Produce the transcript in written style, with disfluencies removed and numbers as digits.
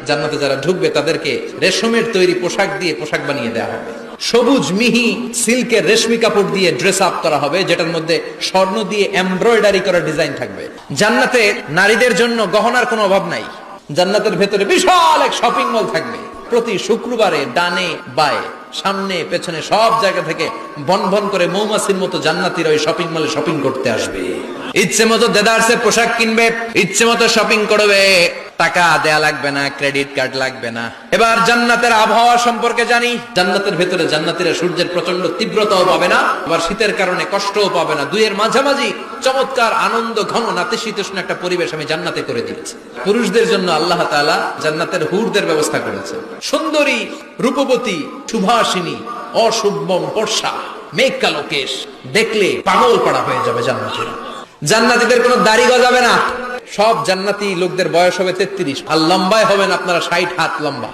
জান্নাতে যারা ঢুকবে তাদেরকে রেশমের তৈরি পোশাক দিয়ে পোশাক বানিয়ে দেওয়া হবে, সবুজ মিহি সিল্কের রেশমি কাপড় দিয়ে ড্রেস আপ করা হবে, যেটার মধ্যে স্বর্ণ দিয়ে এমব্রয়ডারি করা ডিজাইন থাকবে। জান্নাতে নারীদের জন্য গহনার কোনো অভাব নাই। জান্নাতের ভেতরে বিশাল এক শপিং মল থাকবে। প্রতি শুক্রবারে ডানে বায়ে সামনে পেছনে সব জায়গা থেকে বন বন করে মৌমাছির মতো জান্নাতীরা ওই শপিং মলে শপিং করতে আসবে। ইচ্ছে মতো দেদারসের পোশাক কিনবে, ইচ্ছে মতো শপিং করবে, টাকা দেয়া লাগবে না, ক্রেডিট কার্ড লাগবে না। এবার জান্নাতের আবহাওয়া সম্পর্কে জানি। জান্নাতের ভেতরে জান্নাতীরা সূর্যের প্রচন্ড তীব্রতাও পাবে না, আবার শীতের কারণে কষ্টও পাবে না। দুইয়ের মাঝামাঝি চমৎকার আনন্দ ঘন নাতিশীতোষ্ণ একটা পরিবেশ আমি জান্নাতে করে দিয়েছি। পুরুষদের জন্য আল্লাহ তাআলা জান্নাতের হুরদের ব্যবস্থা করেছে। সুন্দরী, রূপবতী, সুভাষিনী, অশুভম বর্ষা, মেঘ কালো কেশ, দেখলে পাগল পাড়া হয়ে যাবে জান্নাতীরা। জান্নাতীদের কোনো দাড়ি গজাবে না। সব জান্নাতি লোকদের বয়স হবে 33, আর লম্বায় হবেন আপনারা 60 হাত লম্বা।